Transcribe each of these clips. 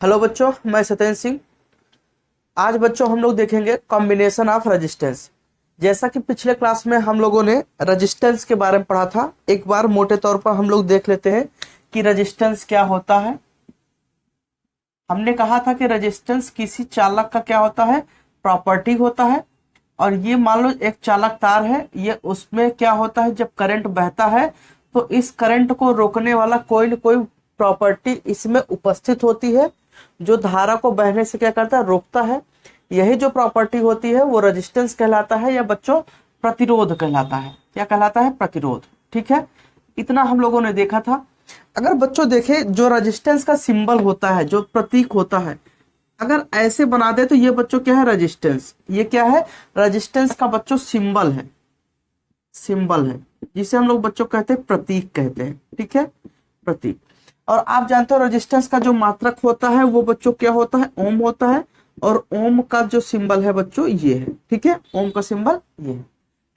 Hello बच्चों, मैं सत्येंद्र सिंह। आज बच्चों हम लोग देखेंगे कॉम्बिनेशन ऑफ रेजिस्टेंस। जैसा कि पिछले क्लास में हम लोगों ने रेजिस्टेंस के बारे में पढ़ा था, एक बार मोटे तौर पर हम लोग देख लेते हैं कि रेजिस्टेंस क्या होता है। हमने कहा था कि रेजिस्टेंस किसी चालक का क्या होता है, प्रॉपर्टी होता है। और ये मान लो एक चालक तार है, ये उसमें क्या होता है, जब करंट बहता है तो इस करंट को रोकने वाला कोई न कोई प्रॉपर्टी इसमें उपस्थित होती है, जो धारा को बहने से क्या करता है, रोकता है। यही जो प्रॉपर्टी होती है वो रेजिस्टेंस कहलाता है, या बच्चों प्रतिरोध कहलाता है। क्या कहलाता है? प्रतिरोध। ठीक है, इतना हम लोगों ने देखा था। अगर बच्चों देखे, जो रेजिस्टेंस का सिंबल होता है, जो प्रतीक होता है, अगर ऐसे बना दे तो ये बच्चों क्या है, रेजिस्टेंस। ये क्या है? रेजिस्टेंस का बच्चों सिंबल है, सिंबल है, जिसे हम लोग बच्चों कहते हैं प्रतीक कहते हैं। ठीक है, प्रतीक। और आप जानते हो रेजिस्टेंस का जो मात्रक होता है वो बच्चों क्या होता है, ओम होता है। और ओम का जो सिंबल है बच्चों ये है। ठीक है, ओम का सिंबल ये है।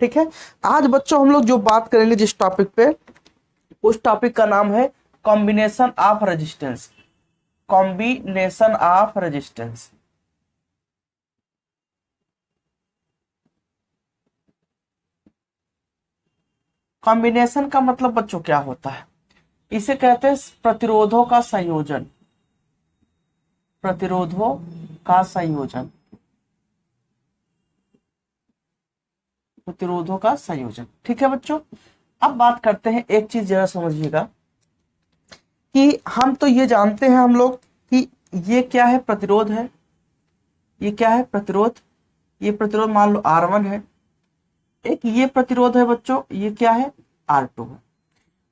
ठीक है, आज बच्चों हम लोग जो बात करेंगे जिस टॉपिक पे, उस टॉपिक का नाम है combination of resistance. Combination of resistance. Combination का मतलब बच्चों क्या होता है? इसे कहते हैं प्रतिरोधों का संयोजन। प्रतिरोधों का संयोजन। प्रतिरोधों का संयोजन। ठीक है बच्चों, अब बात करते हैं, एक चीज जरा समझिएगा कि हम तो ये जानते हैं हम लोग कि ये क्या है, प्रतिरोध है। ये क्या है? प्रतिरोध। ये प्रतिरोध मान लो R1 है। एक ये प्रतिरोध है बच्चों, ये क्या है, R2 है।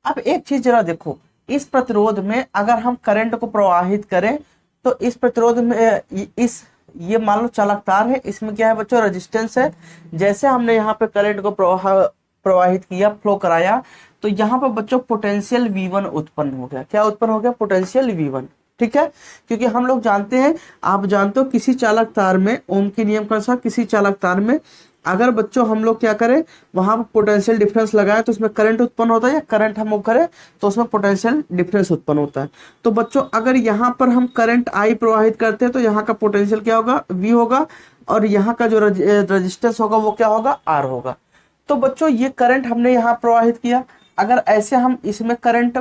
अब एक चीज जरा देखो, इस प्रतिरोध में अगर हम करंट को प्रवाहित करें तो इस प्रतिरोध में इस ये मान लो चालक तार है, इसमें क्या है बच्चों, रेजिस्टेंस है। जैसे हमने यहाँ पे करंट को प्रवाहित किया, फ्लो कराया, तो यहाँ पर बच्चों पोटेंशियल V1 उत्पन्न हो गया। क्या उत्पन्न हो गया? Potential V1। ठीक है, क्योंकि हम लोग जानते हैं, आप जानते हो किसी चालक तार में, ओम के नियम के अनुसार किसी चालक तार में अगर बच्चों हम लोग क्या करें, वहां पर पोटेंशियल डिफरेंस लगाएं तो उसमें करंट उत्पन्न होता है, या करंट हम लोग करें तो उसमें पोटेंशियल डिफरेंस उत्पन्न होता है। तो बच्चों अगर यहाँ पर हम करंट आई प्रवाहित करते हैं तो यहाँ का पोटेंशियल क्या होगा, V होगा। और यहाँ का जो रेजिस्टेंस होगा वो क्या होगा, R होगा। तो बच्चों ये करंट हमने यहाँ प्रवाहित किया, अगर ऐसे हम इसमें करंट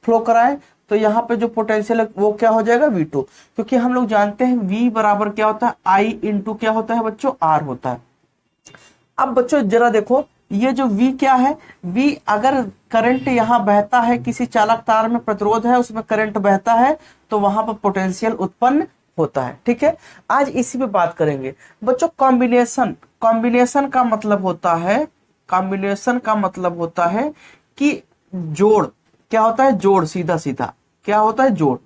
फ्लो कराएं तो यहाँ पे जो पोटेंशियल है वो क्या हो जाएगा, V2। क्योंकि हम लोग जानते हैं V बराबर क्या होता है, I इंटू क्या होता है बच्चों, R होता है। अब बच्चों जरा देखो, ये जो V क्या है, V अगर करंट यहाँ बहता है, किसी चालक तार में प्रतिरोध है उसमें करंट बहता है, तो वहां पर पोटेंशियल उत्पन्न होता है। ठीक है, आज इसी पे बात करेंगे बच्चों। कॉम्बिनेशन, कॉम्बिनेशन का मतलब होता है, कॉम्बिनेशन का मतलब होता है कि जोड़। क्या होता है? जोड़। सीधा सीधा क्या होता है, जोड़।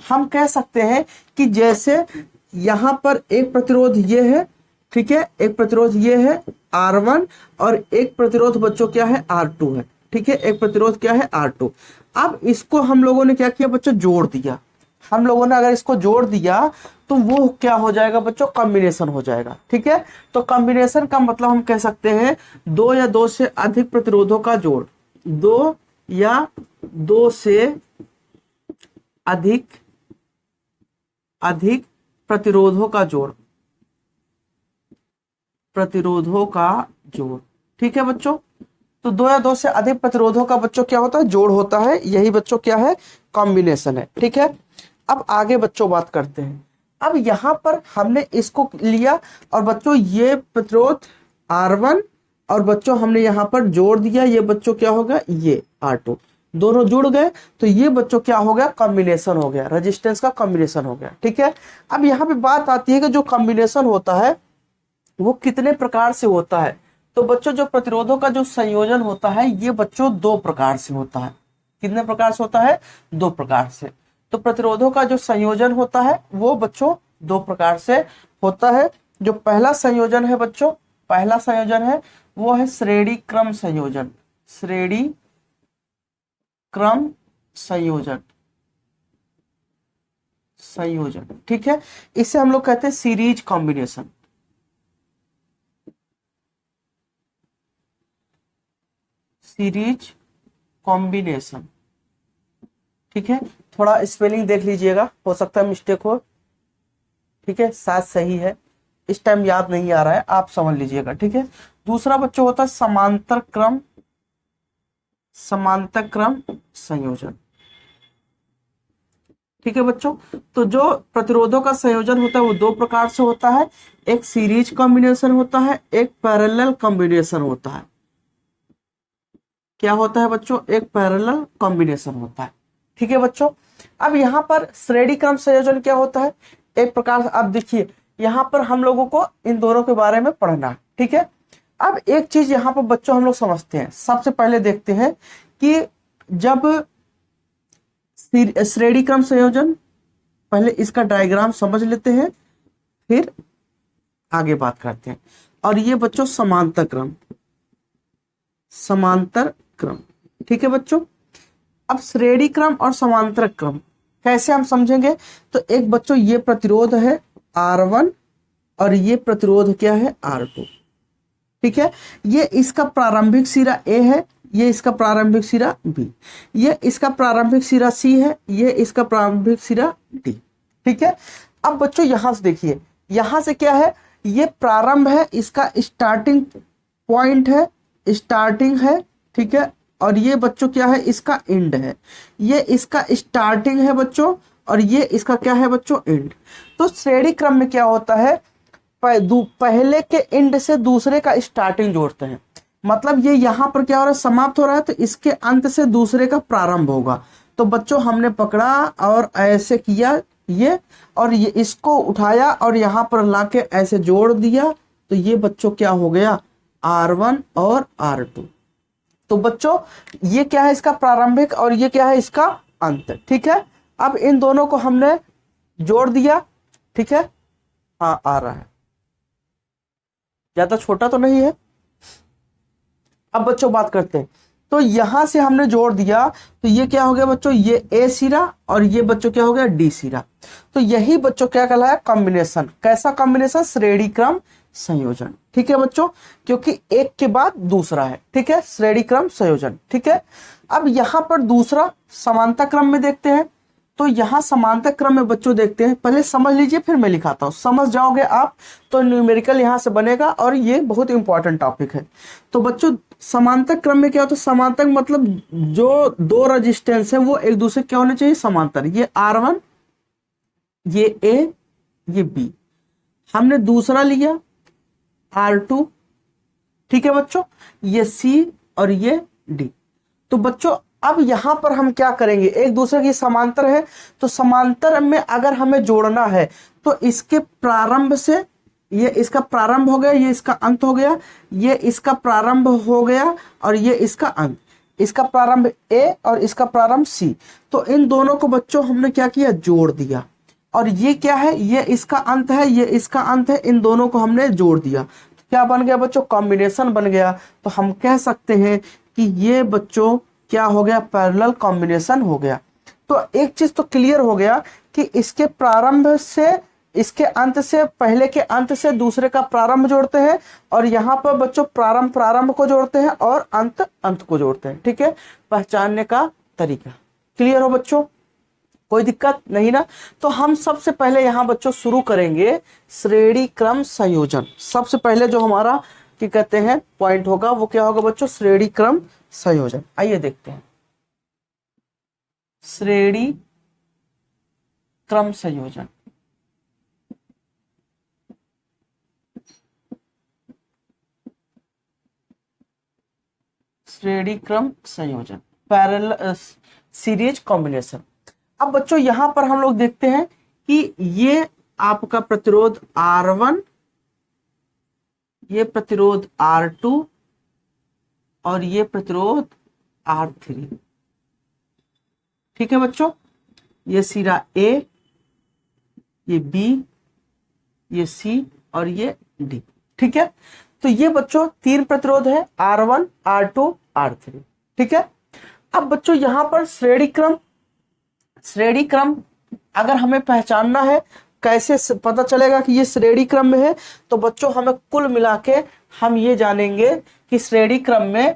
हम कह सकते हैं कि जैसे यहां पर एक प्रतिरोध ये है, ठीक है, एक प्रतिरोध ये है R1, और एक प्रतिरोध बच्चों क्या है, R2 है। ठीक है, एक प्रतिरोध क्या है, R2। अब इसको हम लोगों ने क्या किया बच्चों, जोड़ दिया। हम लोगों ने अगर इसको जोड़ दिया तो वो क्या हो जाएगा बच्चों, कॉम्बिनेशन हो जाएगा। ठीक है, तो कॉम्बिनेशन का मतलब हम कह सकते हैं दो या दो से अधिक प्रतिरोधों का जोड़। दो या दो से अधिक अधिक प्रतिरोधों का जोड़। प्रतिरोधों का जोड़। ठीक है बच्चों, तो दो या दो से अधिक प्रतिरोधों का बच्चों क्या होता है, जोड़ होता है। यही बच्चों क्या है, कॉम्बिनेशन है। ठीक है, अब आगे बच्चों बात करते हैं। अब यहां पर हमने इसको लिया और बच्चों ये प्रतिरोध R1, और बच्चों हमने यहां पर जोड़ दिया, ये बच्चों क्या होगा, ये R2। दोनों जुड़ गए तो ये बच्चों क्या हो गया, कॉम्बिनेशन हो गया, रेजिस्टेंस का कॉम्बिनेशन हो गया। ठीक है, अब यहाँ पे बात आती है कि जो कॉम्बिनेशन होता है वो कितने प्रकार से होता है। तो बच्चों जो प्रतिरोधों का जो संयोजन होता है ये बच्चों दो प्रकार से होता है। कितने प्रकार से होता है, दो प्रकार से। तो प्रतिरोधों का जो संयोजन होता है वो बच्चों दो प्रकार से होता है। जो पहला संयोजन है बच्चों, पहला संयोजन है वो है श्रेणी क्रम संयोजन। श्रेणी क्रम संयोजन। संयोजन, ठीक है, इसे हम लोग कहते हैं सीरीज कॉम्बिनेशन। Series combination. ठीक है, थोड़ा स्पेलिंग देख लीजिएगा, हो सकता है मिस्टेक हो। ठीक है, शायद सही है, इस टाइम याद नहीं आ रहा है, आप समझ लीजिएगा। ठीक है, दूसरा बच्चों होता है समांतर क्रम संयोजन। ठीक है बच्चों, तो जो प्रतिरोधों का संयोजन होता है वो दो प्रकार से होता है, एक सीरीज कॉम्बिनेशन होता है, एक पैरेलल कॉम्बिनेशन होता है। क्या होता है बच्चों? एक पैरेलल कॉम्बिनेशन होता है। ठीक है बच्चों, अब यहाँ पर श्रेणी क्रम संयोजन क्या होता है? एक प्रकार से आप देखिए, यहाँ पर हम लोगों को इन दोनों के बारे में पढ़ना है। ठीक है, अब एक चीज यहाँ पर बच्चों हम लोग समझते हैं, सबसे पहले देखते हैं कि जब श्रेणी क्रम संयोजन, पहले इसका डायग्राम समझ लेते हैं, फिर आगे बात करते हैं। और ये बच्चों समांतर क्रम। ठीक है बच्चों, अब श्रेणी क्रम और समांतर क्रम कैसे हम समझेंगे? तो एक बच्चों ये प्रतिरोध है R1 और ये प्रतिरोध क्या है? R2। ठीक है, ये इसका प्रारंभिक सिरा A है, ये इसका प्रारंभिक सिरा B, ये इसका प्रारंभिक सिरा C है, ये इसका प्रारंभिक सिरा D। ठीक है, अब बच्चों यहां से देखिए, यहां से क्या है? ये प्रारंभ है, इसका स्टार्टिंग पॉइंट है, स्टार्टिंग है। ठीक है, और ये बच्चों क्या है? इसका एंड है। ये इसका स्टार्टिंग है बच्चों, और ये इसका क्या है बच्चों? एंड। तो श्रेणी क्रम में क्या होता है? पहले के एंड से दूसरे का स्टार्टिंग जोड़ते हैं, मतलब ये यहाँ पर क्या हो रहा है? समाप्त हो रहा है, तो इसके अंत से दूसरे का प्रारंभ होगा। तो बच्चों हमने पकड़ा और ऐसे किया ये, और ये इसको उठाया और यहाँ पर लाके ऐसे जोड़ दिया, तो ये बच्चों क्या हो गया? R1 और R2। तो बच्चों ये क्या है? इसका प्रारंभिक, और ये क्या है? इसका अंत। ठीक है, अब इन दोनों को हमने जोड़ दिया। ठीक है, हाँ आ रहा है, ज्यादा छोटा तो नहीं है। अब बच्चों बात करते हैं, तो यहां से हमने जोड़ दिया, तो ये क्या हो गया बच्चों? ये A सिरा, और ये बच्चों क्या हो गया? D सिरा। तो यही बच्चों क्या कहलाया? कॉम्बिनेशन। कैसा कॉम्बिनेशन? श्रेणी क्रम संयोजन। ठीक है बच्चों, क्योंकि एक के बाद दूसरा है। ठीक है, श्रेणी क्रम संयोजन। ठीक है, अब यहां पर दूसरा समांतर क्रम में देखते हैं। तो यहां समांतर क्रम में बच्चों देखते हैं, पहले समझ लीजिए फिर मैं लिखाता हूं, समझ जाओगे आप तो न्यूमेरिकल यहां से बनेगा, और ये बहुत इंपॉर्टेंट टॉपिक है। तो बच्चों समांतर क्रम में क्या होता है? समांतर मतलब जो दो रेजिस्टेंस है वो एक दूसरे क्या होने चाहिए? समांतर। ये R1, ये A, ये B। हमने दूसरा लिया R2। ठीक है बच्चों, ये C और ये D। तो बच्चों अब यहां पर हम क्या करेंगे? एक दूसरे की समांतर है, तो समांतर में अगर हमें जोड़ना है तो इसके प्रारंभ से, ये इसका प्रारंभ हो गया, ये इसका अंत हो गया, ये इसका प्रारंभ हो गया, और ये इसका अंत। इसका प्रारंभ A और इसका प्रारंभ C। तो इन दोनों को बच्चों हमने क्या किया? जोड़ दिया। और ये क्या है? ये इसका अंत है, ये इसका अंत है, इन दोनों को हमने जोड़ दिया। तो क्या बन गया बच्चों? कॉम्बिनेशन बन गया। तो हम कह सकते हैं कि ये बच्चों क्या हो गया? पैरेलल कॉम्बिनेशन हो गया। तो एक चीज तो क्लियर हो गया कि इसके प्रारंभ से, इसके अंत से, पहले के अंत से दूसरे का प्रारंभ जोड़ते हैं, और यहाँ पर बच्चों प्रारंभ को जोड़ते हैं और अंत को जोड़ते हैं। ठीक है, पहचानने का तरीका क्लियर हो बच्चों? कोई दिक्कत नहीं ना? तो हम सबसे पहले यहाँ बच्चों शुरू करेंगे श्रेणी क्रम संयोजन। सबसे पहले जो हमारा क्या कहते हैं पॉइंट होगा वो क्या होगा बच्चों? श्रेणी क्रम संयोजन। आइए देखते हैं श्रेणी क्रम संयोजन। श्रेणी क्रम संयोजन, पैरेलल सीरीज कॉम्बिनेशन। अब बच्चों यहां पर हम लोग देखते हैं कि ये आपका प्रतिरोध R1, ये प्रतिरोध R2 और ये प्रतिरोध R3। ठीक है बच्चों, ये सिरा A, ये B, ये C और ये D। ठीक है, तो ये बच्चों तीन प्रतिरोध है, R1, R2, R3। ठीक है, अब बच्चों यहां पर श्रेणी क्रम अगर हमें पहचानना है, कैसे पता चलेगा कि ये श्रेणी क्रम में है? तो बच्चों हमें कुल मिला के हम ये जानेंगे कि श्रेणी क्रम में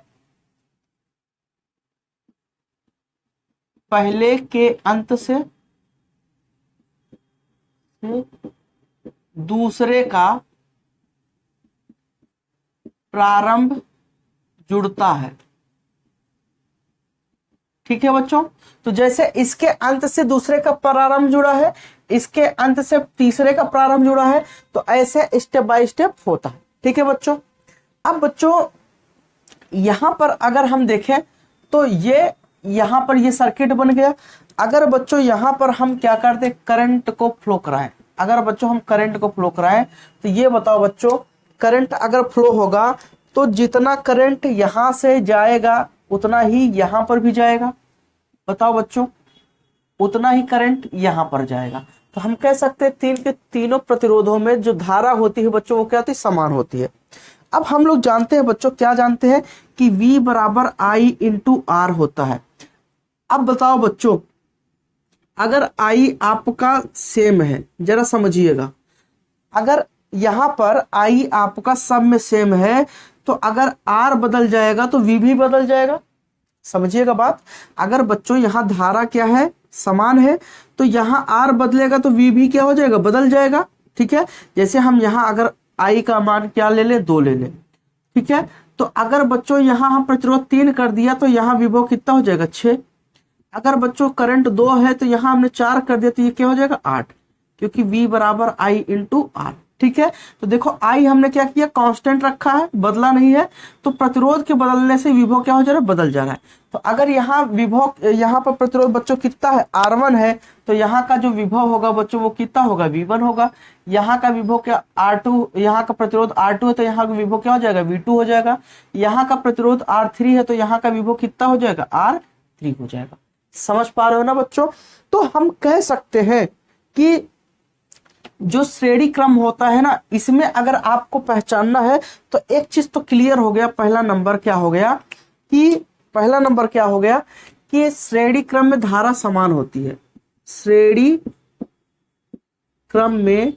पहले के अंत से दूसरे का प्रारंभ जुड़ता है। ठीक है बच्चों, तो जैसे इसके अंत से दूसरे का प्रारंभ जुड़ा है, इसके अंत से तीसरे का प्रारंभ जुड़ा है, तो ऐसे स्टेप बाय स्टेप होता है। ठीक है बच्चों, अब बच्चों यहां पर अगर हम देखें तो ये यहां पर ये सर्किट बन गया। अगर बच्चों यहां पर हम क्या करते, करंट को फ्लो कराएं, अगर बच्चों हम करंट को फ्लो कराएं तो ये बताओ बच्चों, करंट अगर फ्लो होगा तो जितना करंट यहां से जाएगा उतना ही यहां पर भी जाएगा। बताओ बच्चों, उतना ही करंट यहां पर जाएगा। तो हम कह सकते हैं तीन के तीनों प्रतिरोधों में जो धारा होती है बच्चों वो क्या होती है, समान होती है। अब हम लोग जानते हैं बच्चों, क्या जानते हैं कि V बराबर I इंटू R होता है। अब बताओ बच्चों, अगर I आपका सेम है, जरा समझिएगा, अगर यहां पर I आपका सब में सेम है तो अगर R बदल जाएगा तो V भी बदल जाएगा। समझिएगा बात, अगर बच्चों यहां धारा क्या है, समान है, तो यहां R बदलेगा तो V भी क्या हो जाएगा, बदल जाएगा। ठीक है, जैसे हम यहां अगर I का मान क्या ले लें, 2 ले लें। ठीक है, तो अगर बच्चों यहां हम प्रतिरोध 3 कर दिया तो यहां विभव कितना हो जाएगा, 6। अगर बच्चों करंट 2 है तो यहां हमने 4 कर दिया तो ये क्या हो जाएगा, 8, क्योंकि V बराबर I इंटू R। ठीक है, तो देखो I हमने क्या किया, कांस्टेंट रखा है, बदला नहीं है, तो प्रतिरोध के बदलने से विभव क्या हो जा रहा है, बदल जा रहा है। तो अगर यहाँ विभव, यहाँ पर प्रतिरोध बच्चों कितना है, R1 है, तो यहाँ का जो विभव होगा बच्चों वो कितना होगा, V1 होगा। यहाँ का विभव क्या R2, यहाँ का प्रतिरोध R2 है तो यहाँ का विभव क्या हो जाएगा, V2 हो जाएगा। यहाँ का प्रतिरोध R3 है तो यहाँ का विभव कितना हो जाएगा, R3 हो जाएगा। समझ पा रहे हो ना बच्चों। तो हम कह सकते हैं कि जो श्रेणी क्रम होता है ना, इसमें अगर आपको पहचानना है तो एक चीज तो क्लियर हो गया। पहला नंबर क्या हो गया कि श्रेणी क्रम में धारा समान होती है। श्रेणी क्रम में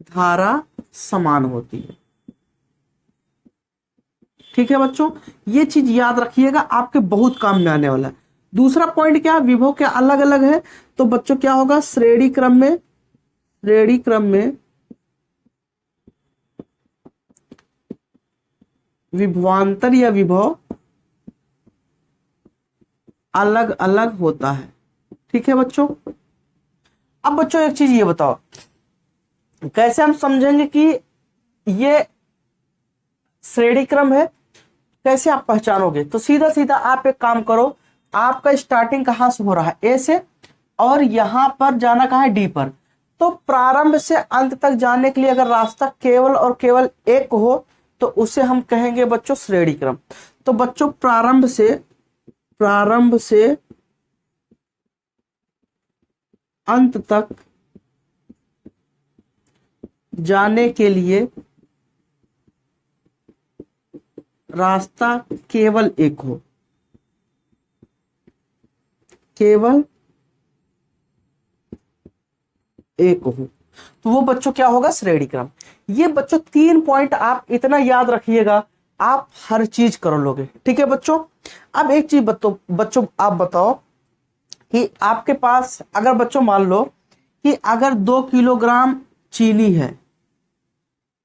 धारा समान होती है। ठीक है बच्चों, ये चीज याद रखिएगा, आपके बहुत काम में आने वाला है। दूसरा पॉइंट क्या, विभव क्या अलग अलग है, तो बच्चों क्या होगा, श्रेणी क्रम में विभवांतर या विभव अलग अलग होता है। ठीक है बच्चों, अब बच्चों एक चीज ये बताओ, कैसे हम समझेंगे कि ये श्रेणी क्रम है, कैसे आप पहचानोगे। तो सीधा सीधा आप एक काम करो, आपका स्टार्टिंग कहां से हो रहा है, ए से, और यहां पर जाना कहां है, डी पर। तो प्रारंभ से अंत तक जाने के लिए अगर रास्ता केवल और केवल एक हो तो उसे हम कहेंगे बच्चों श्रेणी क्रम। तो बच्चों प्रारंभ से अंत तक जाने के लिए रास्ता केवल एक हो, केवल एक हो, तो वो बच्चों क्या होगा, श्रेणी क्रम। ये बच्चों 3 पॉइंट आप इतना याद रखिएगा, आप हर चीज कर लोगे। ठीक है बच्चों, अब एक चीज बच्चों आप बताओ कि आपके पास अगर बच्चों मान लो कि अगर 2 किलोग्राम चीनी है,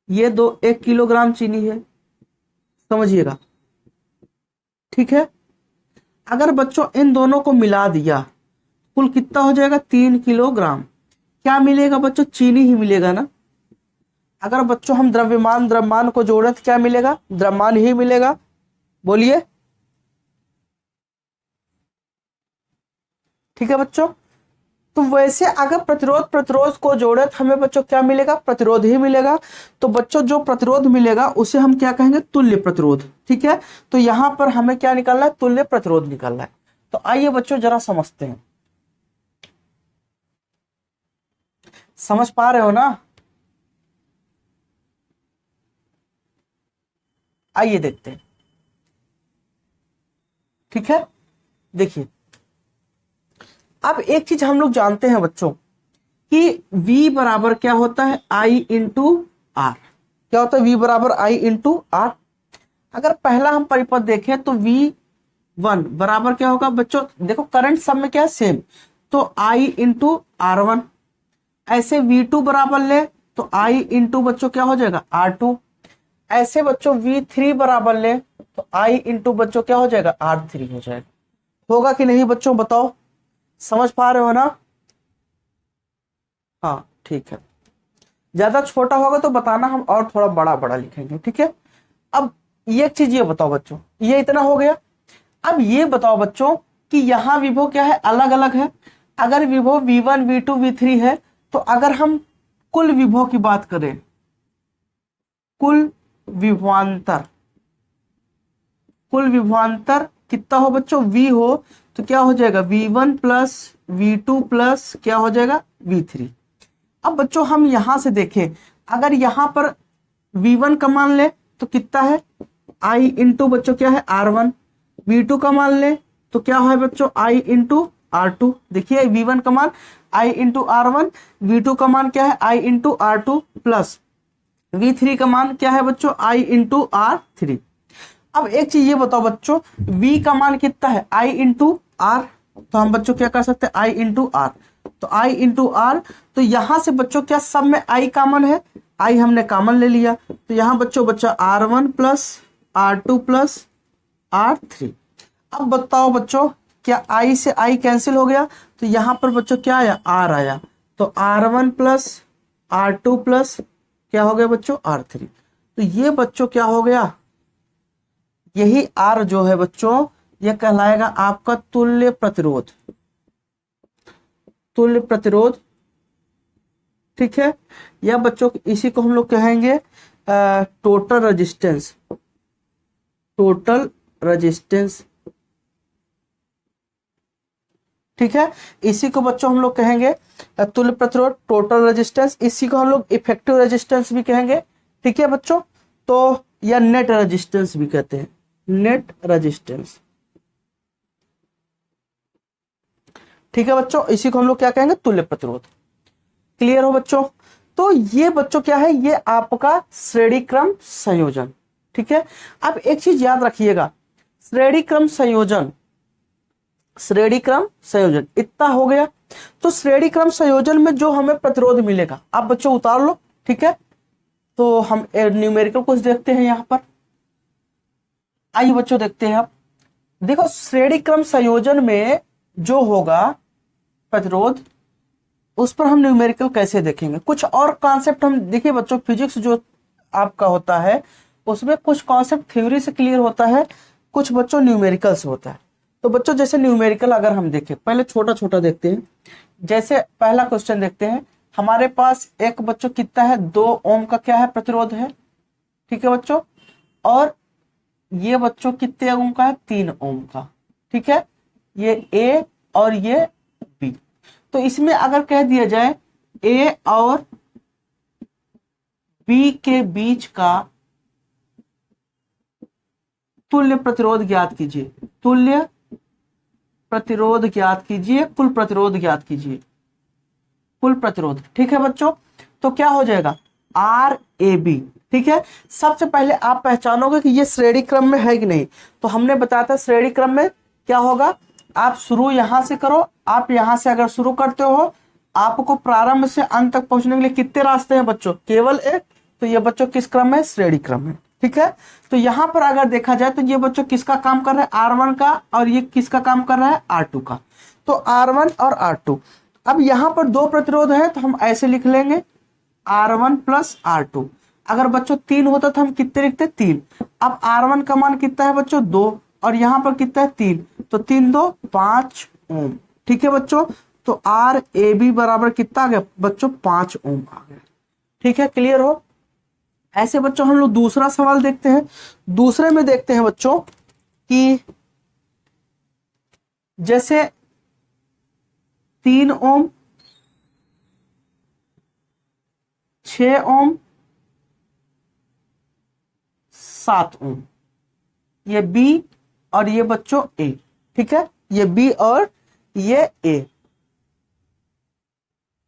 ये 1 किलोग्राम चीनी है, समझिएगा। ठीक है, अगर बच्चों इन दोनों को मिला दिया कुल कितना हो जाएगा, 3 किलोग्राम। क्या मिलेगा बच्चों, चीनी ही मिलेगा ना। अगर बच्चों हम द्रव्यमान को जोड़े तो क्या मिलेगा, द्रव्यमान ही मिलेगा। बोलिए, ठीक है बच्चों। तो वैसे अगर प्रतिरोध को जोड़े तो हमें बच्चों क्या मिलेगा, प्रतिरोध ही मिलेगा। तो बच्चों जो प्रतिरोध मिलेगा उसे हम क्या कहेंगे, तुल्य प्रतिरोध। ठीक है, तो यहां पर हमें क्या निकालना है, तुल्य प्रतिरोध निकालना है। तो आइए बच्चों जरा समझते हैं, समझ पा रहे हो ना। आइए देखते हैं। ठीक है, देखिए अब एक चीज हम लोग जानते हैं बच्चों कि V बराबर क्या होता है, I इंटू आर। क्या होता है, V बराबर I इंटू आर। अगर पहला हम परिपथ देखें तो V1 बराबर क्या होगा बच्चों, देखो करंट सब में क्या है, सेम, तो I इंटू R1। ऐसे V2 बराबर ले तो I इंटू बच्चों क्या हो जाएगा R2। ऐसे बच्चों V3 बराबर ले तो I इंटू बच्चों क्या हो जाएगा R3 हो जाएगा। होगा कि नहीं बच्चों बताओ, समझ पा रहे हो ना? हाँ ठीक है, ज्यादा छोटा होगा तो बताना, हम और थोड़ा बड़ा बड़ा लिखेंगे, ठीक है। अब ये एक चीज ये बताओ बच्चों, ये इतना हो गया। अब ये बताओ बच्चों कि यहाँ विभव क्या है, अलग अलग है। अगर विभव V1 V2 V3 है तो अगर हम कुल विभव की बात करें, कुल विभवांतर, कुल विभवांतर कितना हो बच्चों, V हो तो क्या हो जाएगा V1 प्लस V2 प्लस क्या हो जाएगा V3। अब बच्चों हम यहां से देखें, अगर यहां पर V1 का मान ले तो कितना है I इंटू बच्चों क्या है R1, V2 का मान ले तो क्या है बच्चों I इंटू R2। देखिए V1 का मान I इंटू R1, V2 का मान क्या है I into R2 plus V3 का मान क्या है बच्चों I इंटू R3। अब एक चीज ये बताओ बच्चों, V का मान कितना है I इंटू R, तो हम बच्चों क्या कर सकते हैं I इंटू R, तो I इंटू R। तो यहां से बच्चों क्या सब में I कॉमन है, I हमने कॉमन ले लिया, तो यहां बच्चों बच्चा R1 plus R2 plus R3। अब बताओ बच्चों क्या I से I कैंसिल हो गया, तो यहां पर बच्चों क्या आया R आया, तो R1 प्लस R2 प्लस क्या हो गया बच्चों R3। तो ये बच्चों क्या हो गया, यही R जो है बच्चों ये कहलाएगा आपका तुल्य प्रतिरोध, तुल्य प्रतिरोध, ठीक है। या बच्चों इसी को हम लोग कहेंगे टोटल रेजिस्टेंस, टोटल रेजिस्टेंस, ठीक है। इसी को बच्चों हम लोग कहेंगे तुल्य प्रतिरोध, टोटल रेजिस्टेंस। इसी को हम लोग इफेक्टिव रेजिस्टेंस भी कहेंगे, ठीक है बच्चों। तो या नेट रेजिस्टेंस भी कहते हैं, नेट रेजिस्टेंस, ठीक है बच्चों। इसी को हम लोग क्या कहेंगे तुल्य प्रतिरोध। क्लियर हो बच्चों? तो ये बच्चों क्या है, ये आपका श्रेणी क्रम संयोजन, ठीक है। अब एक चीज याद रखिएगा, श्रेणी क्रम संयोजन, श्रेणी क्रम संयोजन इतना हो गया। तो श्रेणी क्रम संयोजन में जो हमें प्रतिरोध मिलेगा आप बच्चों उतार लो, ठीक है। तो हम न्यूमेरिकल कुछ देखते हैं यहाँ पर, आइए बच्चों देखते हैं। आप देखो श्रेणी क्रम संयोजन में जो होगा प्रतिरोध, उस पर हम न्यूमेरिकल कैसे देखेंगे। कुछ और कॉन्सेप्ट हम देखिए बच्चों, फिजिक्स जो आपका होता है उसमें कुछ कॉन्सेप्ट थ्योरी से क्लियर होता है, कुछ बच्चों न्यूमेरिकल से होता है। तो बच्चों जैसे न्यूमेरिकल अगर हम देखें, पहले छोटा छोटा देखते हैं। जैसे पहला क्वेश्चन देखते हैं, हमारे पास एक बच्चों कितना है 2 ओम का क्या है प्रतिरोध है, ठीक है बच्चों। और ये बच्चों कितने ओम का है 3 ओम का, ठीक है। ये ए और ये बी। तो इसमें अगर कह दिया जाए ए और बी के बीच का तुल्य प्रतिरोध ज्ञात कीजिए, तुल्य प्रतिरोध ज्ञात कीजिए, कुल प्रतिरोध ज्ञात कीजिए, कुल प्रतिरोध, ठीक है बच्चों। तो क्या हो जाएगा आर ए बी, ठीक है। सबसे पहले आप पहचानोगे कि ये श्रेणी क्रम में है कि नहीं। तो हमने बताया था श्रेणी क्रम में क्या होगा, आप शुरू यहां से करो, आप यहां से अगर शुरू करते हो आपको प्रारंभ से अंत तक पहुंचने के लिए कितने रास्ते हैं बच्चों, केवल एक। तो ये बच्चों किस क्रम में, श्रेणी क्रम में, ठीक है। तो यहां पर अगर देखा जाए तो ये बच्चों किसका काम कर रहा है R1 का, और ये किसका काम कर रहा है R2 का। तो R1 और R2। अब यहां पर 2 प्रतिरोध है तो हम ऐसे लिख लेंगे R1 प्लस R2। अगर बच्चों 3 होता तो हम कितने लिखते 3। अब R1 का मान कितना है बच्चों 2, और यहां पर कितना है 3, तो 3 2 5 ओम, ठीक है बच्चों। तो आर ए बी बराबर कितना आ गया बच्चों 5 ओम आ गया, ठीक है। क्लियर हो? ऐसे बच्चों हम लोग दूसरा सवाल देखते हैं। दूसरे में देखते हैं बच्चों कि जैसे 3 ओम, 6 ओम, 7 ओम, ये बी और ये बच्चों ए, ठीक है। ये बी और ये ए।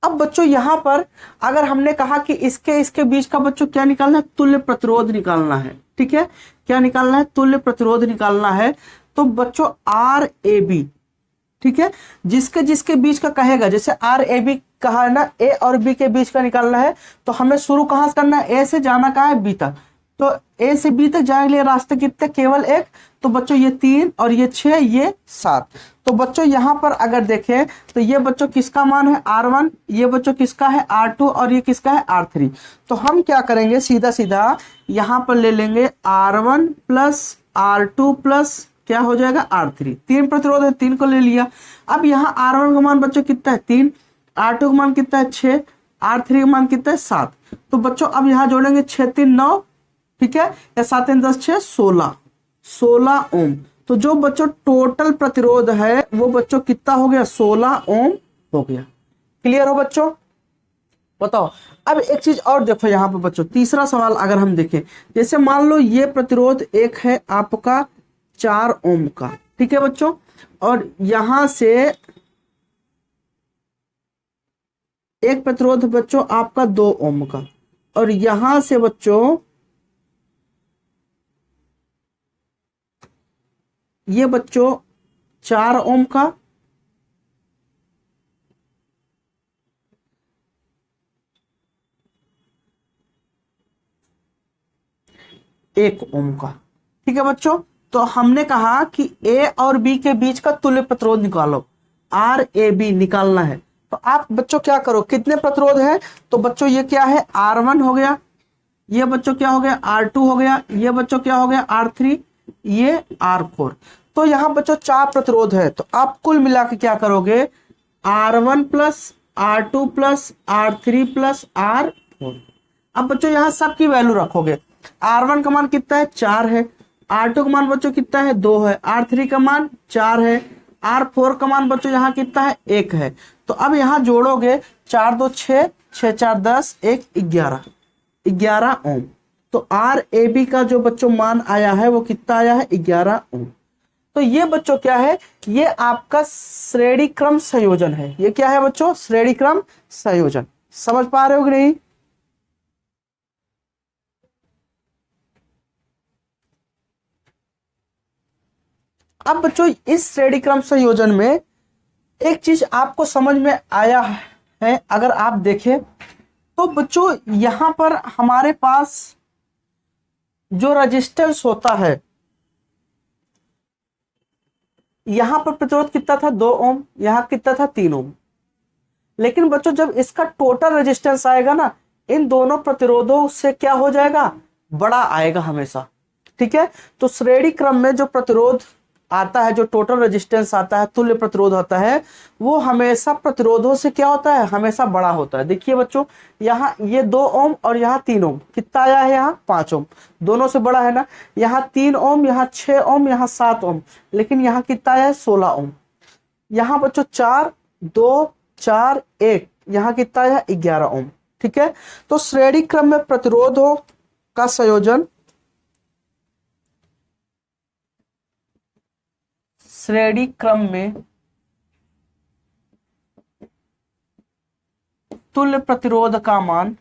अब बच्चों यहां पर अगर हमने कहा कि इसके बीच का बच्चों क्या निकालना है, तुल्य प्रतिरोध निकालना है, ठीक है। क्या निकालना है, तुल्य प्रतिरोध निकालना है। तो बच्चों आर ए बी, ठीक है, जिसके जिसके बीच का कहेगा, जैसे आर ए बी कहा है ना ए और बी के बीच का निकालना है, तो हमें शुरू कहां से करना है, ए से जाना कहाँ है, बी तक। तो ए से बी तक जाने के लिए रास्ते कितने, केवल एक। तो बच्चों ये 3 और ये 6, ये 7। तो बच्चों यहाँ पर अगर देखें तो ये बच्चों किसका मान है, R1, ये बच्चों किसका है, R2, और ये किसका है, R3। तो हम क्या करेंगे, सीधा सीधा यहाँ पर ले लेंगे R1 प्लस R2 प्लस क्या हो जाएगा, R3। 3 प्रतिरोध है, 3 को ले लिया। अब यहाँ R1 का मान बच्चों कितना है, 3, R2 का मान कितना है, 6, R3 का मान कितना है, 7। तो बच्चों अब यहाँ जोड़ेंगे 6 3 9, ठीक है, या 7 3 10 6 16 ओम। तो जो बच्चों टोटल प्रतिरोध है वो बच्चों कितना हो गया, 16 ओम हो गया। क्लियर हो बच्चों, बताओ। अब एक चीज और देखो यहाँ पर बच्चों, तीसरा सवाल अगर हम देखें, जैसे मान लो ये प्रतिरोध एक है आपका 4 ओम का, ठीक है बच्चों, और यहां से एक प्रतिरोध बच्चों आपका 2 ओम का, और यहां से बच्चों ये बच्चों 4 ओम का, 1 ओम का, ठीक है बच्चों। तो हमने कहा कि ए और बी के बीच का तुल्य प्रतिरोध निकालो, RAB निकालना है। तो आप बच्चों क्या करो, कितने प्रतिरोध है, तो बच्चों ये क्या है, R1 हो गया, ये बच्चों क्या हो गया, R2 हो गया, ये बच्चों क्या हो गया, R3, ये R4। तो यहाँ बच्चों 4 प्रतिरोध है, तो आप कुल मिला के क्या करोगे, R1 plus R2 plus R3 plus R4। अब बच्चों यहाँ सबकी वैल्यू रखोगे। R1 का मान कितना है, 4 है, R2 का मान बच्चों कितना है, 2 है, R3 का मान 4 है, R4 का मान बच्चों यहाँ कितना है, 1 है। तो अब यहाँ जोड़ोगे 4 2 6, 6 4 10, 1 11 ओम। तो RAB का जो बच्चों मान आया है वो कितना आया है, 11 ओम। तो ये बच्चों क्या है, ये आपका श्रेणी क्रम संयोजन है। ये क्या है बच्चों, श्रेणी क्रम संयोजन। समझ पा रहे हो कि नहीं। अब बच्चों इस श्रेणी क्रम संयोजन में एक चीज आपको समझ में आया है, अगर आप देखें तो बच्चों यहां पर हमारे पास जो रेजिस्टेंस होता है, यहां पर प्रतिरोध कितना था, 2 ओम, यहां कितना था, 3 ओम। लेकिन बच्चों जब इसका टोटल रेजिस्टेंस आएगा ना, इन दोनों प्रतिरोधों से क्या हो जाएगा, बड़ा आएगा हमेशा, ठीक है। तो श्रेणी क्रम में जो प्रतिरोध आता है, जो टोटल रेजिस्टेंस आता है, तुल्य प्रतिरोध होता है, वो हमेशा प्रतिरोधों से क्या होता है, हमेशा बड़ा होता है। देखिए बच्चों यहाँ ये 2 ओम और यहाँ 3 ओम, कितना आया है, यहाँ 5 ओम, दोनों से बड़ा है ना। यहाँ 3 ओम, यहाँ 6 ओम, यहाँ 7 ओम, लेकिन यहाँ कितना आया है, 16 ओम। यहाँ बच्चों 4 2 4 1, यहाँ कितना आया, 11 ओम, ठीक है। तो श्रेणी क्रम में प्रतिरोधों का संयोजन, श्रेणी क्रम में तुल्य प्रतिरोध का मान,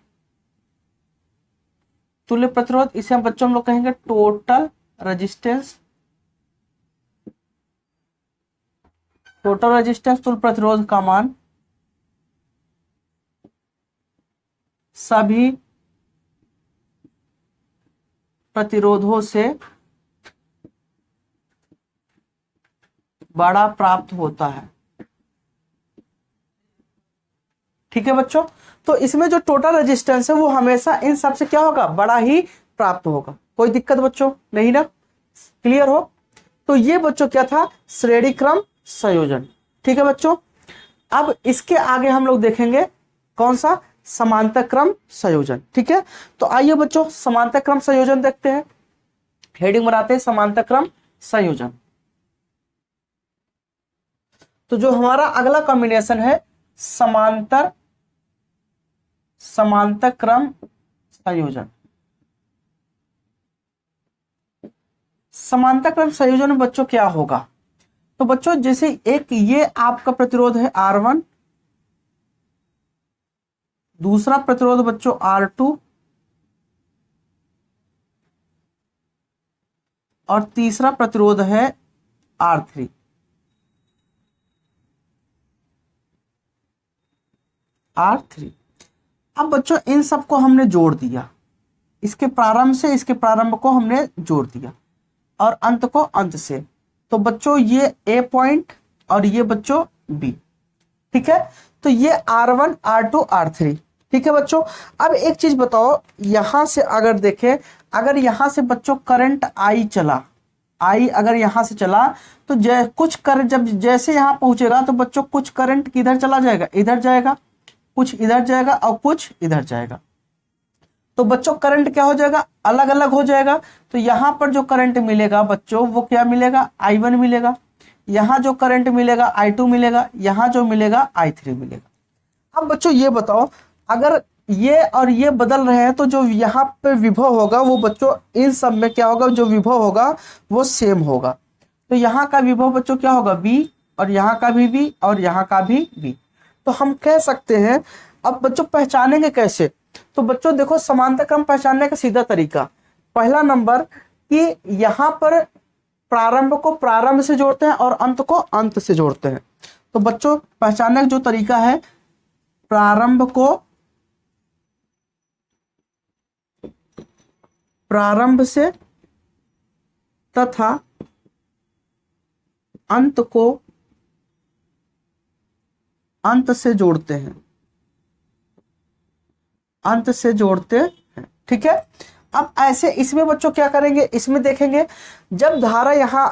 तुल्य प्रतिरोध इसे हम बच्चों हम लोग कहेंगे टोटल रेजिस्टेंस, टोटल रेजिस्टेंस तुल्य प्रतिरोध का मान सभी प्रतिरोधों से बड़ा प्राप्त होता है, ठीक है बच्चों। तो इसमें जो टोटल रेजिस्टेंस है वो हमेशा इन सब से क्या होगा, बड़ा ही प्राप्त होगा। कोई दिक्कत बच्चों नहीं ना, क्लियर हो। तो ये बच्चों क्या था, श्रेणी क्रम संयोजन, ठीक है बच्चों। अब इसके आगे हम लोग देखेंगे कौन सा, समांतर क्रम संयोजन, ठीक है। तो आइए बच्चों समांतर क्रम संयोजन देखते हैं। हेडिंग बनाते हैं समांतर क्रम संयोजन। तो जो हमारा अगला कॉम्बिनेशन है समांतर क्रम संयोजन। समांतर क्रम संयोजन में बच्चों क्या होगा, तो बच्चों जैसे एक ये आपका प्रतिरोध है R1, दूसरा प्रतिरोध बच्चों R2, और तीसरा प्रतिरोध है R3। R3। अब बच्चों इन सबको हमने जोड़ दिया, इसके प्रारंभ से इसके प्रारंभ को हमने जोड़ दिया और अंत को अंत से, तो बच्चों ये A पॉइंट और ये बच्चों B, ठीक है। तो ये R1 R2 R3, ठीक है बच्चों। अब एक चीज बताओ, यहां से अगर देखें, अगर यहां से बच्चों करंट I चला, I अगर यहां से चला तो कुछ करंट जब जैसे यहां पहुंचेगा तो बच्चों कुछ करंट किधर चला जाएगा, इधर जाएगा, कुछ इधर जाएगा और कुछ इधर जाएगा। तो बच्चों करंट क्या हो जाएगा, अलग अलग हो जाएगा। तो यहां पर जो करंट मिलेगा बच्चों वो क्या मिलेगा, I1 मिलेगा। यहां जो करंट मिलेगा I2 मिलेगा, यहां जो मिलेगा I3 मिलेगा। अब बच्चों ये बताओ, अगर ये और ये बदल रहे हैं तो जो यहाँ पे विभव होगा वो बच्चों इन सब में क्या होगा, जो विभव होगा वो सेम होगा। तो यहाँ का विभव बच्चों क्या होगा, V, और यहाँ का भी V और यहाँ का भी V। तो हम कह सकते हैं, अब बच्चों पहचानेंगे कैसे, तो बच्चों देखो समांतर क्रम पहचानने का सीधा तरीका, पहला नंबर कि यहाँ पर प्रारंभ को प्रारंभ से जोड़ते हैं और अंत को अंत से जोड़ते हैं। तो बच्चों पहचानने का जो तरीका है, प्रारंभ को प्रारंभ से तथा अंत को अंत से जोड़ते हैं, अंत से जोड़ते हैं, ठीक है। अब ऐसे इसमें बच्चों क्या करेंगे, इसमें देखेंगे जब धारा यहां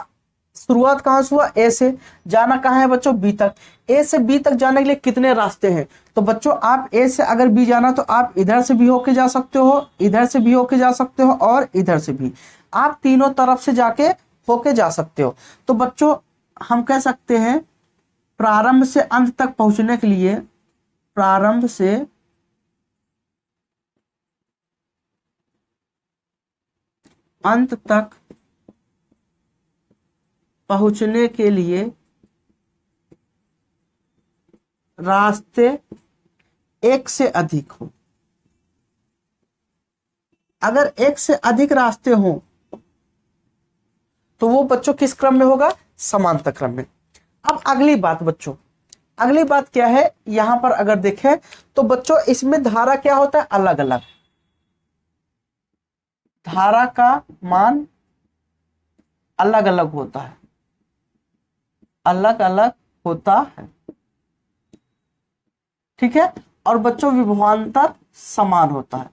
शुरुआत कहां से हुआ, ए से, जाना कहां है बच्चों, बी तक। ए से बी तक जाने के लिए कितने रास्ते हैं, तो बच्चों आप ए से अगर बी जाना तो आप इधर से भी होके जा सकते हो, इधर से भी होके जा सकते हो और इधर से भी, आप तीनों तरफ से जाके होके जा सकते हो। तो बच्चों हम कह सकते हैं प्रारंभ से अंत तक पहुंचने के लिए, प्रारंभ से अंत तक पहुंचने के लिए रास्ते एक से अधिक हो। अगर एक से अधिक रास्ते हो तो वो बच्चों किस क्रम में होगा, समांतर क्रम में। अब अगली बात बच्चों, अगली बात क्या है, यहां पर अगर देखें तो बच्चों इसमें धारा क्या होता है, अलग अलग, धारा का मान अलग अलग होता है, अलग अलग होता है, ठीक है। और बच्चों विभवांतर समान होता है,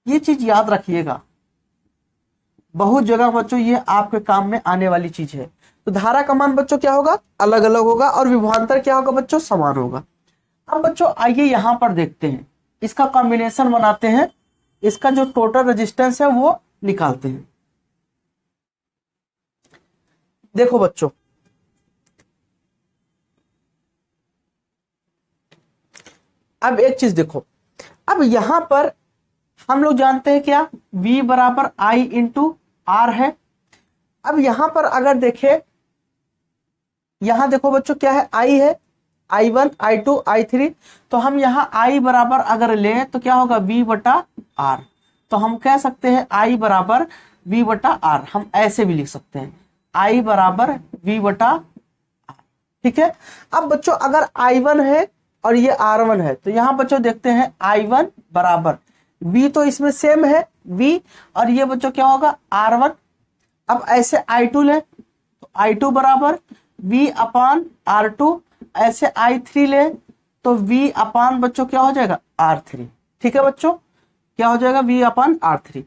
ये चीज याद रखिएगा, बहुत जगह बच्चों ये आपके काम में आने वाली चीज है। तो धारा का मान बच्चों क्या होगा, अलग अलग होगा और विभवांतर क्या होगा बच्चों, समान होगा। अब बच्चों आइए यहां पर देखते हैं, इसका कॉम्बिनेशन बनाते हैं, इसका जो टोटल रेजिस्टेंस है वो निकालते हैं। देखो बच्चों, अब एक चीज देखो, अब यहां पर हम लोग जानते हैं क्या, V बराबर I इंटू R है। अब यहां पर अगर देखें, यहां देखो बच्चों क्या है, I है, I1 I2 I3, तो हम यहां I बराबर अगर लें तो क्या होगा, V बटा R। तो हम कह सकते हैं I बराबर V बटा R, हम ऐसे भी लिख सकते हैं I बराबर V बटा R, ठीक है। अब बच्चों अगर I1 है और ये R1 है तो यहां बच्चों देखते हैं I1 बराबर V, तो इसमें सेम है V, और ये बच्चों क्या होगा, R1। अब ऐसे I2 ले तो I2 बराबर V अपान R2, ऐसे I3 ले तो V अपान बच्चों क्या हो जाएगा, R3, ठीक है बच्चों, क्या हो जाएगा, V अपान R3।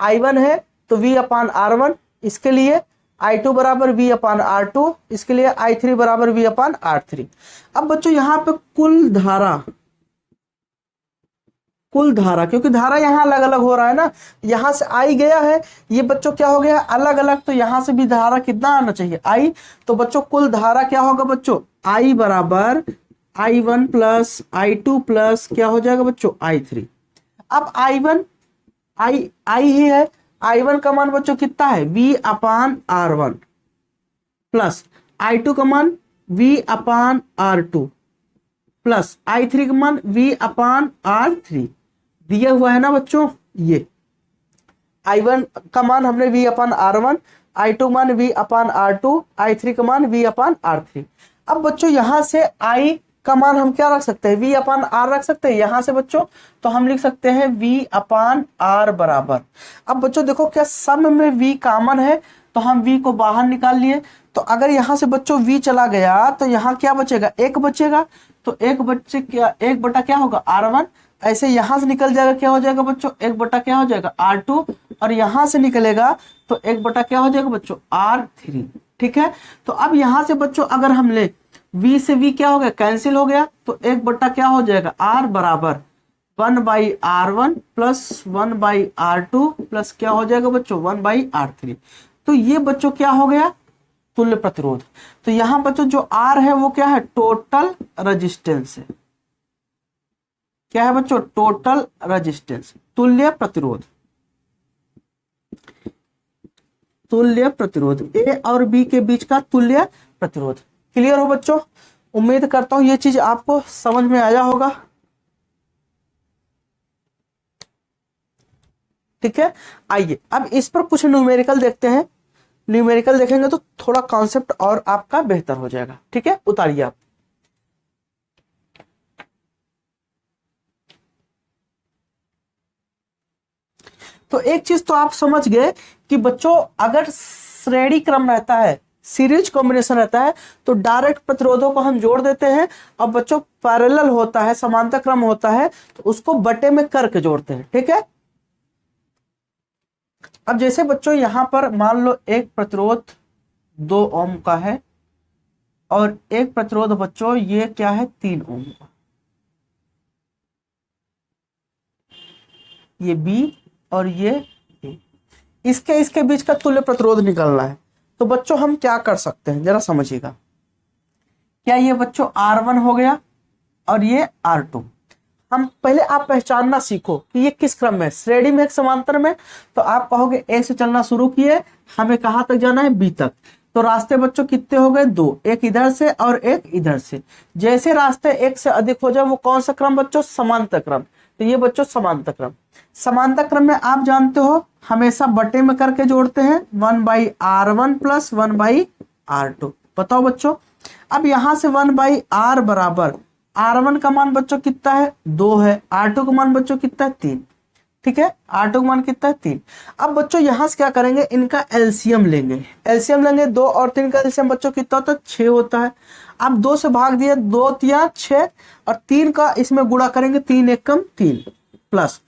I1 है तो V अपान R1, इसके लिए I2 बराबर V अपान R2, इसके लिए I3 बराबर V अपान R3। अब बच्चों यहाँ पे कुल धारा, क्योंकि धारा यहाँ अलग अलग हो रहा है ना, यहां से I गया है, ये बच्चों क्या हो गया अलग अलग, तो यहां से भी धारा कितना आना चाहिए, I। तो बच्चों कुल धारा क्या होगा बच्चों, I बराबर I1 प्लस I2 प्लस क्या हो जाएगा बच्चों, I3। अब I1 I ही है, I1 का मान बच्चों कितना है, V अपान R1 प्लस I2 का मान V अपान R2 प्लस I3 का मान V अपान R3 दिया हुआ है ना बच्चों। ये I1 का मान हमने V अपान R1, I2 मान V अपान R2, I3 का मान V अपान R3। अब बच्चों यहां से I का मान हम क्या रख सकते हैं, v अपान आर रख सकते हैं यहां से बच्चों। तो हम लिख सकते हैं v अपान आर बराबर, अब बच्चों देखो क्या सम में v कॉमन है तो हम v को बाहर निकाल लिए। तो अगर यहां से बच्चों v चला गया तो यहाँ क्या बचेगा, एक बचेगा। तो एक बच्चे क्या, एक बटा क्या होगा R1, ऐसे यहां से निकल जाएगा क्या हो जाएगा बच्चों, एक बटा क्या हो जाएगा R2, और यहां से निकलेगा तो एक बटा क्या हो जाएगा बच्चों R3। ठीक है, तो अब यहां से बच्चों अगर हम ले v से v क्या हो गया, कैंसिल हो गया, तो एक बटा क्या हो जाएगा R बराबर 1/R1 प्लस 1/R2 प्लस क्या हो जाएगा बच्चों 1/R3। तो ये बच्चों क्या हो गया, तुल्य प्रतिरोध। तो यहां बच्चों जो R है वो क्या है, टोटल रेजिस्टेंस है। क्या है बच्चों, टोटल रेजिस्टेंस, तुल्य प्रतिरोध। तुल्य प्रतिरोध ए और बी के बीच का तुल्य प्रतिरोध। क्लियर हो बच्चों, उम्मीद करता हूं ये चीज आपको समझ में आया होगा। ठीक है, आइए अब इस पर कुछ न्यूमेरिकल देखते हैं। न्यूमेरिकल देखेंगे तो थोड़ा कॉन्सेप्ट और आपका बेहतर हो जाएगा। ठीक है, उतारिए आप। तो एक चीज तो आप समझ गए कि बच्चों अगर श्रेणी क्रम रहता है, सीरीज कॉम्बिनेशन रहता है, तो डायरेक्ट प्रतिरोधों को हम जोड़ देते हैं। और बच्चों पैरेलल होता है, समांतर क्रम होता है, तो उसको बटे में करके जोड़ते हैं। ठीक है, अब जैसे बच्चों यहां पर मान लो एक प्रतिरोध 2 ओम का है और एक प्रतिरोध बच्चों ये क्या है 3 ओम का, ये बी और ये ए, इसके बीच का तुल्य प्रतिरोध निकालना है। तो बच्चों हम क्या कर सकते हैं जरा समझिएगा। क्या ये बच्चों R1 हो गया और ये R2। हम पहले आप पहचानना सीखो कि ये किस क्रम में, श्रेणी में एक समांतर में। तो आप कहोगे ए से चलना शुरू किए, हमें कहां तक जाना है, बी तक। तो रास्ते बच्चों कितने हो गए, 2, एक इधर से और एक इधर से। जैसे रास्ते एक से अधिक हो जाए वो कौन सा क्रम बच्चों, समांतर क्रम। तो ये बच्चों समांतर क्रम। समांतर क्रम में आप जानते हो हमेशा बटे में करके जोड़ते हैं, 1/R1 प्लस 1/R2। बताओ बच्चों, अब यहां से 1/R बराबर R1 का मान बच्चों कितना है, 2 है। R2 का मान बच्चों कितना है, 3। ठीक है, R2 का मान कितना है, 3। अब बच्चों यहां से क्या करेंगे, इनका एलसीएम लेंगे। एलसीएम लेंगे, 2 और 3 का एलसीएम बच्चों कितना होता है, 6 होता है। अब 2 से भाग दिए, 2 तिया 6, और 3 का इसमें गुणा करेंगे, 3 एकम 3 प्लस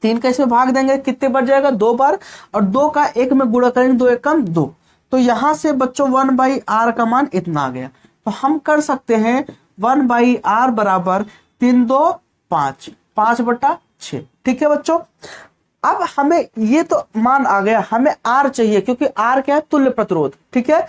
3 का इसमें भाग देंगे, कितने बार जाएगा, 2 बार। और 2 का 1 में गुणा करेंगे, 2 एकम 2। तो यहां से बच्चों 1/R का मान इतना आ गया। तो हम कर सकते हैं 1/R बराबर 3 2 5, 5/6। ठीक है बच्चों, अब हमें ये तो मान आ गया, हमें R चाहिए क्योंकि R क्या है, तुल्य प्रतिरोध। ठीक है,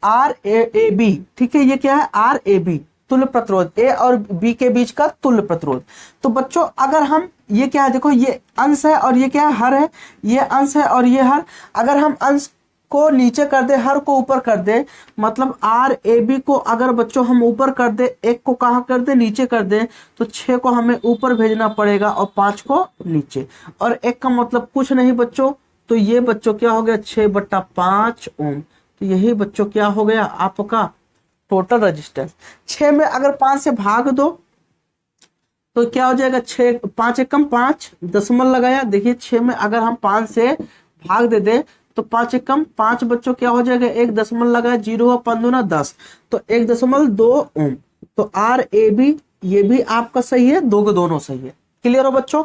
RAB। ठीक है, ये क्या है, RAB तुल्य प्रतिरोध, ए और बी के बीच का तुल्य प्रतिरोध। तो बच्चों अगर हम ये क्या है, देखो ये अंश है और ये क्या है, हर है। ये अंश है और ये हर। अगर हम अंश को नीचे कर दे, हर को ऊपर कर दे, मतलब RAB को अगर बच्चों हम ऊपर कर दे, एक को कहां कर दे, नीचे कर दे, तो 6 को हमें ऊपर भेजना पड़ेगा और 5 को नीचे। और एक का मतलब कुछ नहीं बच्चों, तो ये बच्चों क्या हो गया, 6/5 ओम। तो यही बच्चों क्या हो गया आपका टोटल रेजिस्टेंस। 6 में अगर 5 से भाग दो तो क्या हो जाएगा, 6 5 एकम 5, दशमलव लगाया। देखिए 6 में अगर हम 5 से भाग दे दे तो 5 एकम 5 बच्चों क्या हो जाएगा, एक दशमलव लगाया, 0 5 दूना 10, तो 1.2 ओम। तो RAB ये भी आपका सही है, दो दोनों सही है। क्लियर हो बच्चों।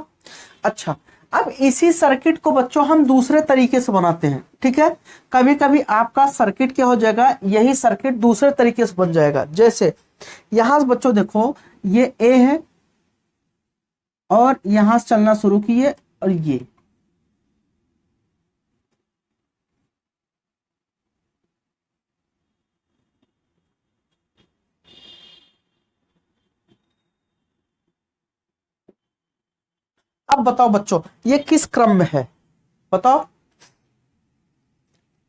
अच्छा, अब इसी सर्किट को बच्चों हम दूसरे तरीके से बनाते हैं। ठीक है, कभी कभी आपका सर्किट क्या हो जाएगा, यही सर्किट दूसरे तरीके से बन जाएगा। जैसे यहां से बच्चों देखो ये A है और यहां से चलना शुरू किए और ये अब बताओ बच्चों ये किस क्रम में है, बताओ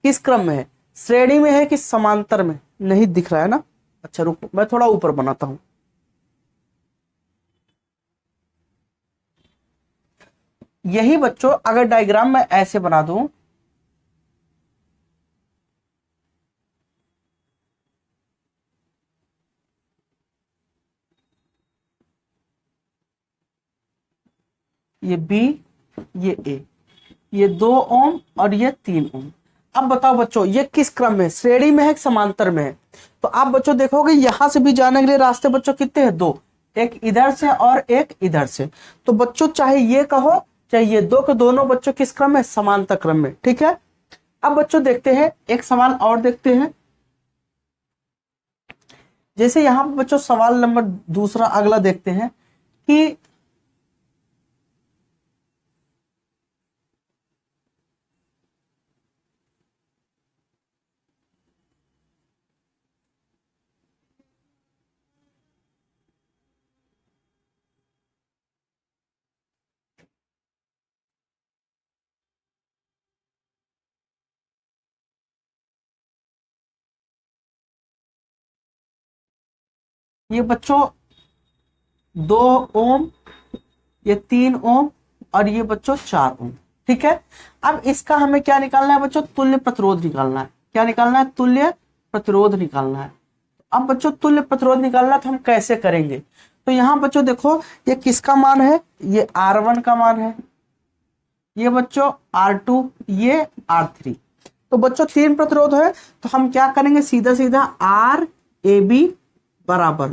किस क्रम में है, श्रेणी में है कि समांतर में, नहीं दिख रहा है ना। अच्छा रुको मैं थोड़ा ऊपर बनाता हूं। यही बच्चों अगर डायग्राम में ऐसे बना दूं, ये बी, ये ए, ये 2 ओम और ये 3 ओम। अब बताओ बच्चों ये किस क्रम में, श्रेणी में है कि समांतर में है? तो आप बच्चों देखोगे यहां से भी जाने के लिए रास्ते बच्चों कितने हैं? 2, एक इधर से और एक इधर से। तो बच्चों चाहे ये कहो चाहे ये दो के दोनों बच्चों किस क्रम में? समांतर क्रम में। ठीक है, अब बच्चों देखते हैं एक सवाल और देखते हैं। जैसे यहां पर बच्चों सवाल नंबर दूसरा अगला देखते हैं कि ये बच्चों 2 ओम, ये 3 ओम और ये बच्चों 4 ओम। ठीक है, अब इसका हमें क्या निकालना है बच्चों? तुल्य प्रतिरोध निकालना है। क्या निकालना है? तुल्य प्रतिरोध निकालना है। अब बच्चों तुल्य प्रतिरोध निकालना तो हम कैसे करेंगे? तो यहां बच्चों देखो ये किसका मान है? ये R1 का मान है, ये बच्चों R2, ये R3। तो बच्चों 3 प्रतिरोध है, तो हम क्या करेंगे? सीधा सीधा RAB बराबर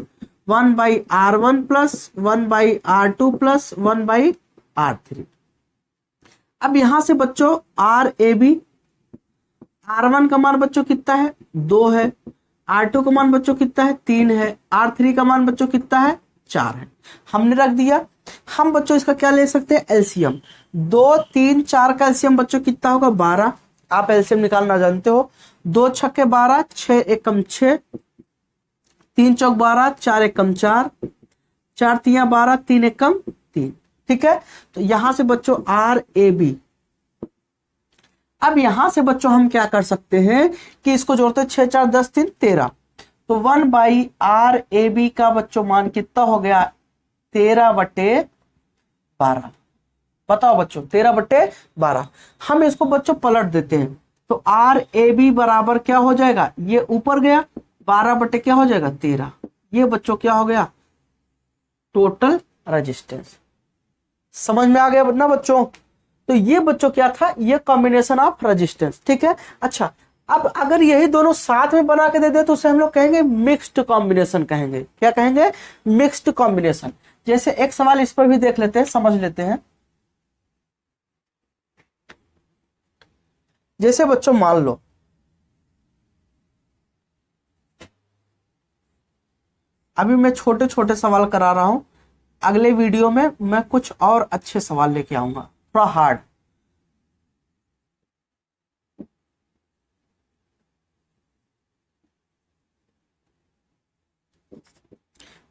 1/R1 plus 1/R2 plus 1/R3। अब यहां से बच्चों RAB, R1 का मान बच्चों कितना है? 2 है, R2 का मान बच्चों कितना है? 3 है, R3 का मान बच्चों कितना है? 4 है। हमने रख दिया। हम बच्चों इसका क्या ले सकते हैं? एलसीएम। 2, 3, 4 का एलसीएम बच्चों कितना होगा? 12। आप एलसीएम निकालना जानते हो। 2 छक्के 12, 6 एकम 6, 3 चौक 12, 4 एकम 4, 4 तिया 12, 3 एकम 3। ठीक है, तो यहां से बच्चों RAB। अब यहां से बच्चों हम क्या कर सकते हैं कि इसको जोड़ते 6 4 10 3 13। तो 1/RAB का बच्चों मान कितना हो गया? 13/12। बताओ बच्चों 13/12। हम इसको बच्चों पलट देते हैं तो RAB बराबर क्या हो जाएगा? ये ऊपर गया 12 बटे क्या हो जाएगा? 13। ये बच्चों क्या हो गया? Total resistance. समझ में आ गया ना बच्चों? तो ये बच्चों क्या था? ये कॉम्बिनेशन ऑफ रेजिस्टेंस। ठीक है, अच्छा अब अगर यही दोनों साथ में बना के दे दे तो उसे हम लोग कहेंगे मिक्स्ड कॉम्बिनेशन कहेंगे। क्या कहेंगे? Mixed combination. जैसे एक सवाल इस पर भी देख लेते हैं, समझ लेते हैं। जैसे बच्चों मान लो अभी मैं छोटे छोटे सवाल करा रहा हूं, अगले वीडियो में मैं कुछ और अच्छे सवाल लेके आऊंगा, थोड़ा हार्ड।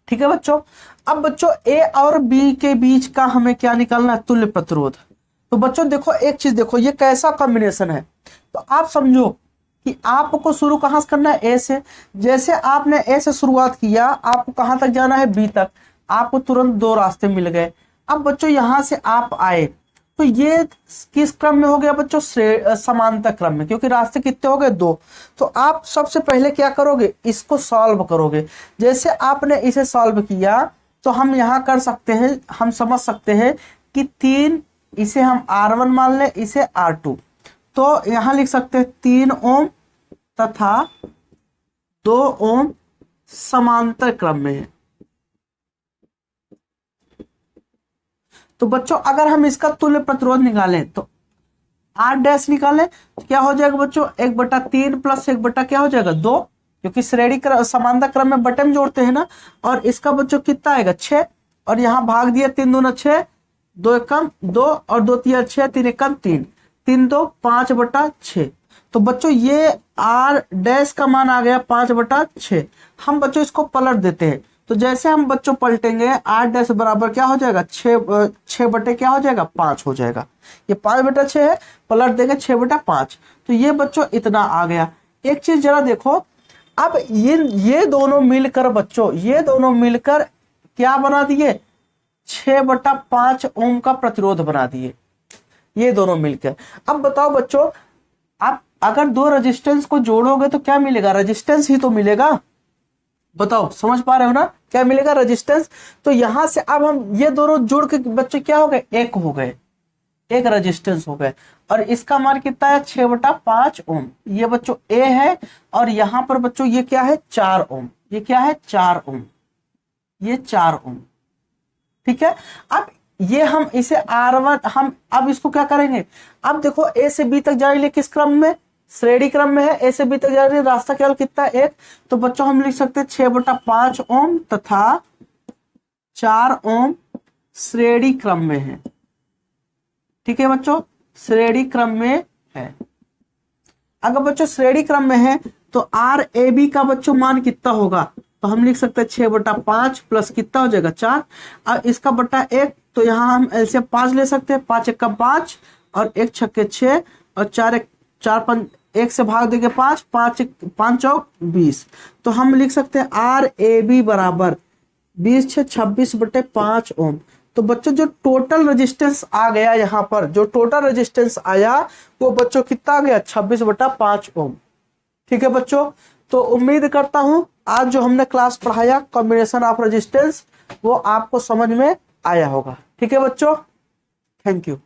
ठीक है बच्चों, अब बच्चों ए और बी के बीच का हमें क्या निकालना है? तुल्य प्रतिरोध। तो बच्चों देखो एक चीज देखो, ये कैसा कॉम्बिनेशन है। तो आप समझो कि आपको शुरू कहां से करना है? ए से। जैसे आपने ए से शुरुआत किया, आपको कहां तक जाना है? बी तक। आपको तुरंत 2 रास्ते मिल गए। अब बच्चों यहां से आप आए तो ये किस क्रम में हो गया बच्चों? समांतर क्रम में, क्योंकि रास्ते कितने हो गए? 2। तो आप सबसे पहले क्या करोगे? इसको सॉल्व करोगे। जैसे आपने इसे सॉल्व किया तो हम यहां कर सकते हैं, हम समझ सकते हैं कि 3, इसे हम R1 मान लें, इसे R2। तो यहां लिख सकते हैं 3 ओम तथा 2 ओम समांतर क्रम में है। तो बच्चों अगर हम इसका तुल्य प्रतिरोध निकालें तो R डैश निकालें तो क्या हो जाएगा बच्चों? 1/3 प्लस 1 क्या हो जाएगा? 2, क्योंकि श्रेणी समांतर क्रम में बटे में जोड़ते हैं ना। और इसका बच्चों कितना आएगा? 6। और यहां भाग दिया 3 दूना 6, 2 एकम 2 और 2 तिया 6, 3 एकम 3, 3 2 5/6। तो बच्चों ये R डैश का मान आ गया 5/6। हम बच्चों इसको पलट देते हैं। तो जैसे हम बच्चों पलटेंगे R डैश बराबर क्या हो जाएगा? 6 बटे क्या हो जाएगा? 5 हो जाएगा। ये 5/6 है, पलट देंगे 6/5। तो ये बच्चों इतना आ गया। एक चीज जरा देखो, अब ये दोनों मिलकर बच्चों, ये दोनों मिलकर क्या बना दिए? 6/5 ओम का प्रतिरोध बना दिए, ये दोनों मिलकर। अब बताओ बच्चों, आप अगर 2 रेजिस्टेंस को जोड़ोगे तो क्या मिलेगा? रेजिस्टेंस ही तो मिलेगा। बताओ समझ पा रहे हो ना, क्या मिलेगा रेजिस्टेंस। तो यहां से अब हम ये दोनों जोड़ के बच्चों क्या हो गए, एक हो गए, एक रेजिस्टेंस हो गए। और इसका मान कितना है, 6/5 ओम। ये बच्चों ए है, और यहां पर बच्चों ये क्या है, 4 ओम। ये क्या है, 4 ओम, ये 4 ओम। ठीक है। अब ये हम इसे R1, हम अब इसको क्या करेंगे, अब देखो ए से बी तक जा रही है किस क्रम में, श्रेणी क्रम में है। ए से बी तक जा रही है, रास्ता केवल कितना है, एक। तो बच्चों हम लिख सकते हैं 6/5 ओम तथा 4 ओम श्रेणी क्रम में है। ठीक है बच्चों, श्रेणी क्रम में है। अगर बच्चों श्रेणी क्रम में है तो आर ए बी का बच्चों मान कितना होगा, तो हम लिख सकते हैं 6/5 प्लस कितना हो जाएगा, 4। अब इसका बटा 1, तो यहां हम एलसीएम 5 ले सकते हैं, 5 1 5 और 1 6 6 और 4 1 4 5, 1 से भाग देंगे 5, 5 5 चौक 20। तो हम लिख सकते हैं आर ए बी बराबर 20 6 26/5 ओम। तो बच्चों जो टोटल रेजिस्टेंस आ गया यहाँ पर, जो टोटल रेजिस्टेंस आया वो बच्चों कितना आ गया, 26/5 ओम। ठीक है बच्चों, तो उम्मीद करता हूं आज जो हमने क्लास पढ़ाया कॉम्बिनेशन ऑफ रेजिस्टेंस वो आपको समझ में आया होगा। ठीक है बच्चों, थैंक यू।